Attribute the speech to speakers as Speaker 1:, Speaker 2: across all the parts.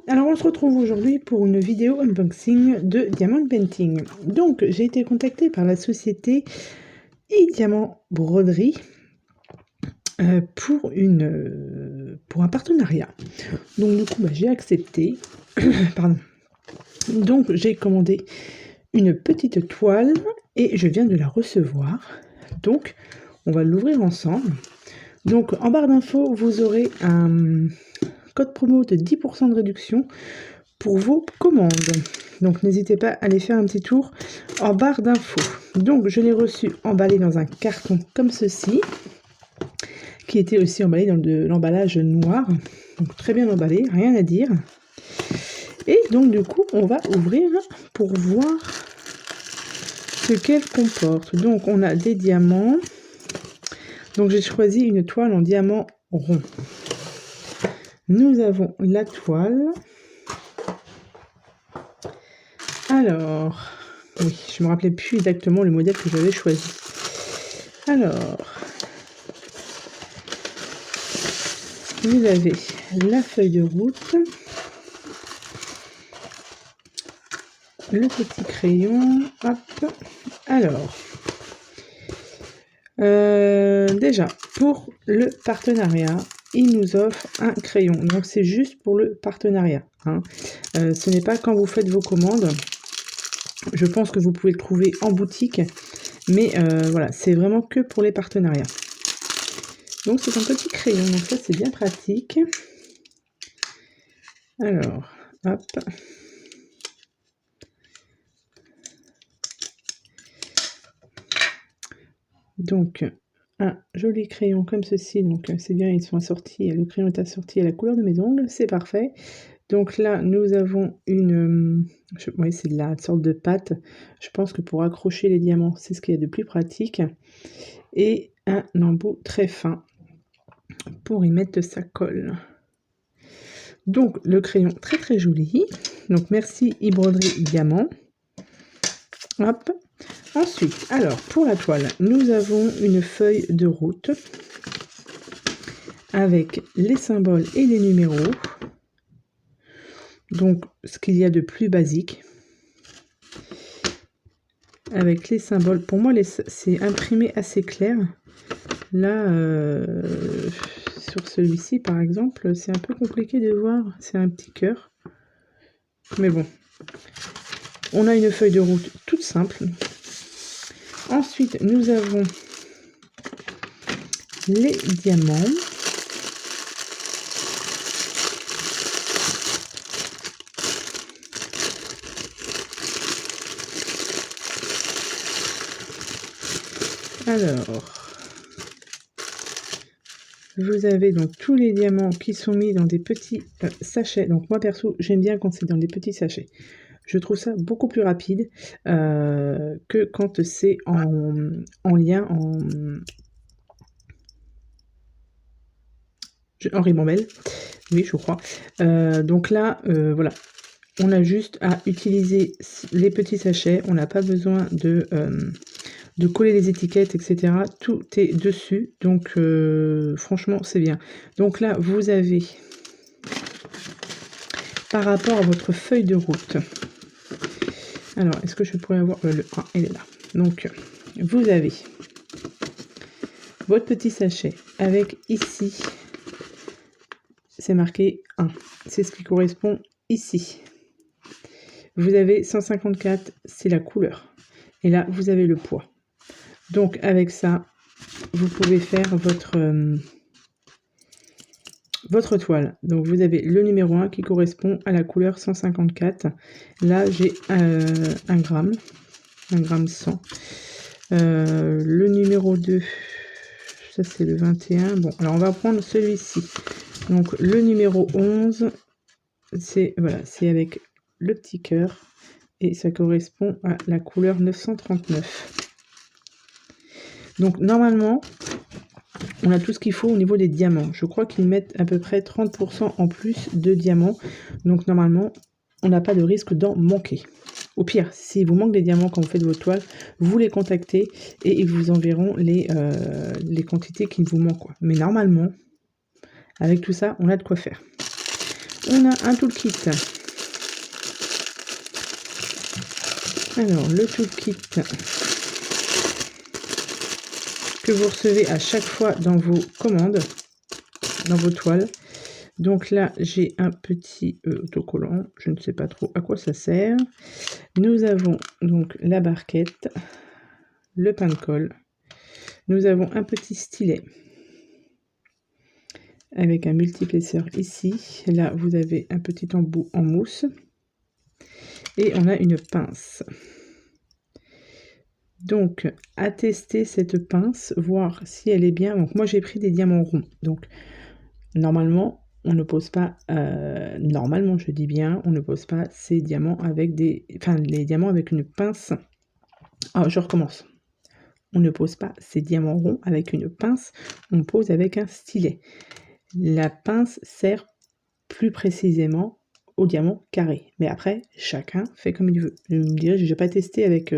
Speaker 1: Alors on se retrouve aujourd'hui pour une vidéo unboxing de Diamond Painting. Donc j'ai été contactée par la société Diamant Broderie pour un partenariat. Donc du coup j'ai accepté. Pardon. Donc j'ai commandé une petite toile et je viens de la recevoir. Donc on va l'ouvrir ensemble. Donc en barre d'infos vous aurez un code promo de 10% de réduction pour vos commandes. Donc n'hésitez pas à aller faire un petit tour en barre d'infos. Donc je l'ai reçu emballé dans un carton comme ceci, qui était aussi emballé dans de l'emballage noir. Donc très bien emballé, rien à dire. Et donc du coup on va ouvrir pour voir ce qu'elle comporte. Donc on a des diamants. Donc j'ai choisi une toile en diamant rond. Nous avons la toile. Alors, oui, je me rappelais plus exactement le modèle que j'avais choisi. Alors, vous avez la feuille de route, le petit crayon, hop. Alors, déjà, pour le partenariat, il nous offre un crayon. Donc, c'est juste pour le partenariat. Hein. Ce n'est pas quand vous faites vos commandes. Je pense que vous pouvez le trouver en boutique. Mais voilà, c'est vraiment que pour les partenariats. Donc, c'est un petit crayon. Donc, ça, c'est bien pratique. Alors, hop. Donc, un joli crayon comme ceci. Donc, c'est bien, ils sont assortis. Le crayon est assorti à la couleur de mes ongles. C'est parfait. Donc là, nous avons une... oui, c'est de la sorte de pâte. Je pense que pour accrocher les diamants, c'est ce qu'il y a de plus pratique. Et un embout très fin pour y mettre sa colle. Donc, le crayon très très joli. Donc, merci Broderie Diamant. Hop. Ensuite, alors, pour la toile, nous avons une feuille de route avec les symboles et les numéros. Donc, ce qu'il y a de plus basique. Avec les symboles. Pour moi, c'est imprimé assez clair. Là, sur celui-ci, par exemple, c'est un peu compliqué de voir. C'est un petit cœur. Mais bon. On a une feuille de route toute simple. Ensuite, nous avons les diamants. Alors, vous avez donc tous les diamants qui sont mis dans des petits sachets. Donc moi perso, j'aime bien quand c'est dans des petits sachets. Je trouve ça beaucoup plus rapide que quand c'est en lien, en ribambelle. Oui, je crois. Donc là, voilà. On a juste à utiliser les petits sachets. On n'a pas besoin de coller les étiquettes, etc. Tout est dessus. Donc, franchement, c'est bien. Donc là, vous avez, par rapport à votre feuille de route, alors, est-ce que je pourrais avoir le 1, elle est là. Donc, vous avez votre petit sachet avec ici, c'est marqué 1. C'est ce qui correspond ici. Vous avez 154, c'est la couleur. Et là, vous avez le poids. Donc, avec ça, vous pouvez faire votre toile. Donc, vous avez le numéro 1 qui correspond à la couleur 154. Là, j'ai 1 gramme. 1 gramme 100. Le numéro 2, ça c'est le 21. Bon, alors on va prendre celui-ci. Donc, le numéro 11, c'est voilà, c'est avec le petit cœur. Et ça correspond à la couleur 939. Donc, normalement, on a tout ce qu'il faut au niveau des diamants. Je crois qu'ils mettent à peu près 30% en plus de diamants. Donc, normalement, on n'a pas de risque d'en manquer. Au pire, s'il vous manque des diamants quand vous faites votre toile, vous les contactez et ils vous enverront les quantités qu'il vous manque. Mais normalement, avec tout ça, on a de quoi faire. on a un toolkit. Alors, le toolkit que vous recevez à chaque fois dans vos commandes, dans vos toiles. Donc là, j'ai un petit autocollant. Je ne sais pas trop à quoi ça sert. Nous avons donc la barquette, le pain de colle. Nous avons un petit stylet avec un multiplesseur ici. Là, vous avez un petit embout en mousse. Et on a une pince. Donc, à tester cette pince, voir si elle est bien. Donc, moi, j'ai pris des diamants ronds. Donc, normalement, on ne pose pas, normalement je dis bien, on ne pose pas ces diamants avec les diamants avec une pince. Ah, je recommence. On ne pose pas ces diamants ronds avec une pince, on pose avec un stylet. La pince sert plus précisément au diamant carré. Mais après, chacun fait comme il veut. Je me dirais, je n'ai pas testé avec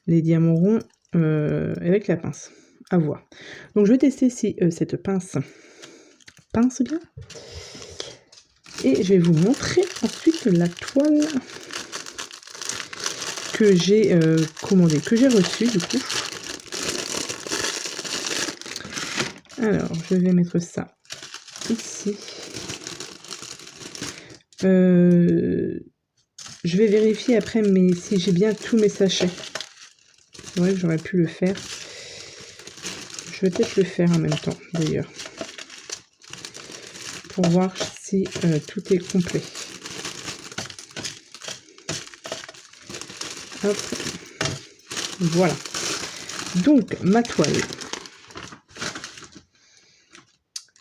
Speaker 1: les diamants ronds avec la pince. À voir. Donc je vais tester si cette pince bien. Et je vais vous montrer ensuite la toile que j'ai commandée, que j'ai reçue du coup. Alors, je vais mettre ça ici. Je vais vérifier après si j'ai bien tous mes sachets. C'est vrai que j'aurais pu le faire. Je vais peut-être le faire en même temps d'ailleurs. Pour voir si tout est complet. Hop. Voilà. Donc, ma toile.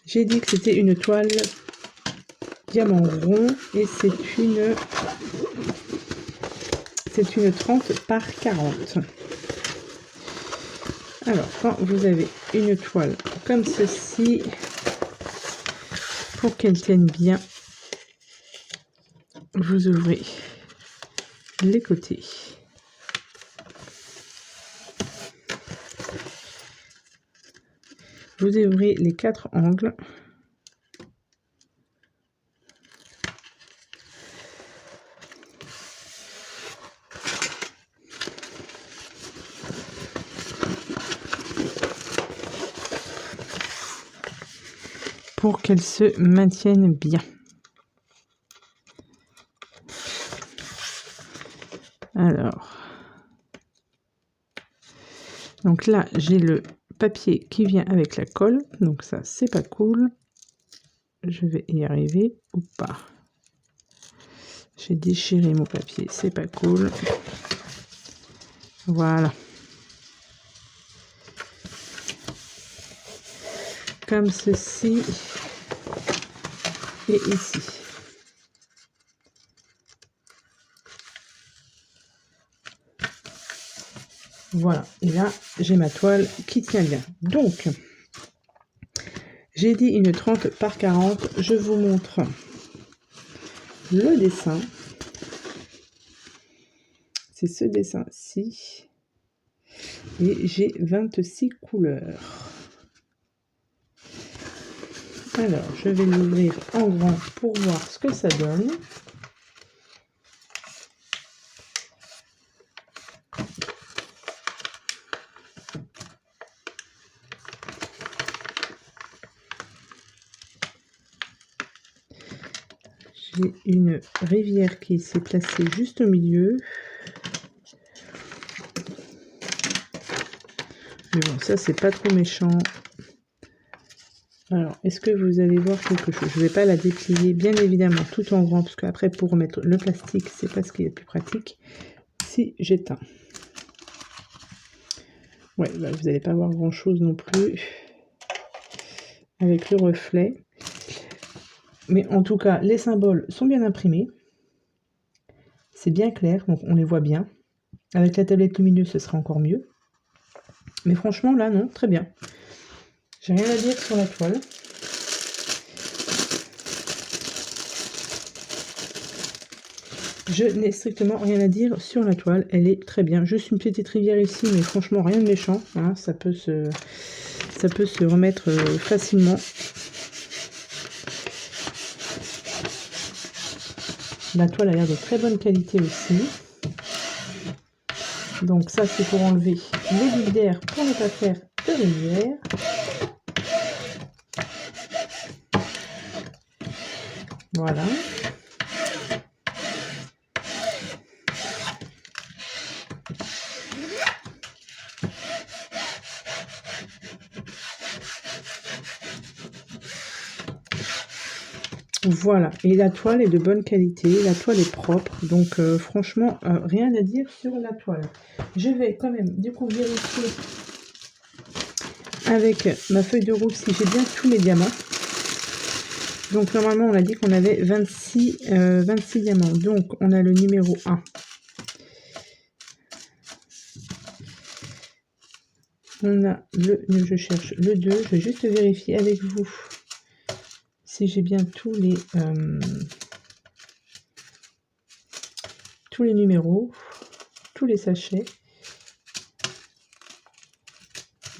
Speaker 1: J'ai dit que c'était une toile diamant rond et c'est une 30 par 40. Alors, quand vous avez une toile comme ceci, pour qu'elle tienne bien, vous ouvrez les côtés. Vous ouvrez les 4 angles. Pour qu'elle se maintienne bien. Alors, donc là, j'ai le papier qui vient avec la colle, donc ça, c'est pas cool. Je vais y arriver ou pas. J'ai déchiré mon papier, c'est pas cool. Voilà. Comme ceci et ici. Voilà, et là, j'ai ma toile qui tient bien. Donc, j'ai dit une 30 par 40. Je vous montre le dessin. C'est ce dessin-ci. Et j'ai 26 couleurs. Alors, je vais l'ouvrir en grand pour voir ce que ça donne. J'ai une rivière qui s'est placée juste au milieu. Mais bon, ça, c'est pas trop méchant. Alors, est-ce que vous allez voir quelque chose? Je ne vais pas la déplier, bien évidemment, tout en grand, parce qu'après, pour remettre le plastique, c'est pas ce qui est le plus pratique. Si j'éteins. Ouais, bah, vous n'allez pas voir grand-chose non plus avec le reflet. Mais en tout cas, les symboles sont bien imprimés. C'est bien clair, donc on les voit bien. Avec la tablette lumineuse, ce sera encore mieux. Mais franchement, là, non, très bien. J'ai rien à dire sur la toile. Je n'ai strictement rien à dire sur la toile. Elle est très bien. Juste une petite rivière ici, mais franchement, rien de méchant. Hein, ça peut se remettre facilement. La toile a l'air de très bonne qualité aussi. Donc ça, c'est pour enlever les bulles d'air pour ne pas faire de rivière. Voilà. Voilà, et la toile est de bonne qualité, la toile est propre, donc franchement, rien à dire sur la toile. Je vais quand même du coup vérifier avec ma feuille de roue si j'ai bien tous mes diamants. Donc normalement on a dit qu'on avait 26 diamants, donc on a le numéro 1. On a je cherche le 2, je vais juste vérifier avec vous si j'ai bien tous les numéros, tous les sachets.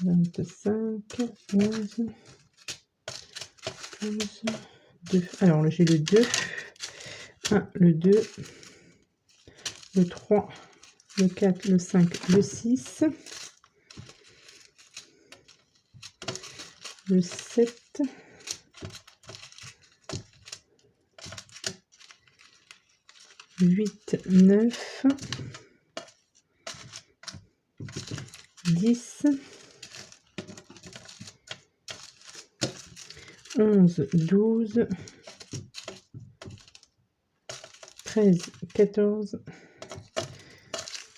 Speaker 1: 25, 11, 12, 2. Alors j'ai le 2, 1, le 2, le 3, le 4, le 5, le 6, le 7, le 8, 9, 10, 11, 12, 13, 14,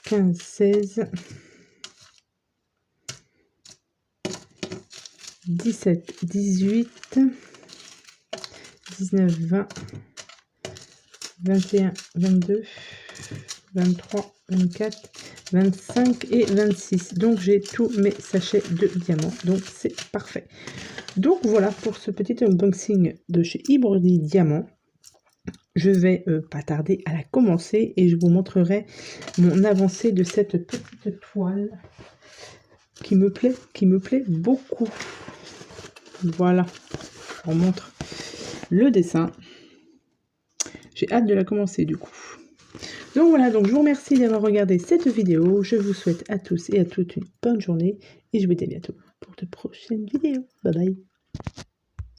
Speaker 1: 15, 16, 17, 18, 19, 20, 21, 22, 23, 24, 25 et 26. Donc j'ai tous mes sachets de diamants, donc c'est parfait. Donc voilà pour ce petit unboxing de chez Ibrody Diamant. Je vais pas tarder à la commencer et je vous montrerai mon avancée de cette petite toile qui me plaît beaucoup. Voilà, on montre le dessin. J'ai hâte de la commencer du coup. Donc voilà, donc je vous remercie d'avoir regardé cette vidéo. Je vous souhaite à tous et à toutes une bonne journée et je vous dis à bientôt pour de prochaines vidéos. Bye bye.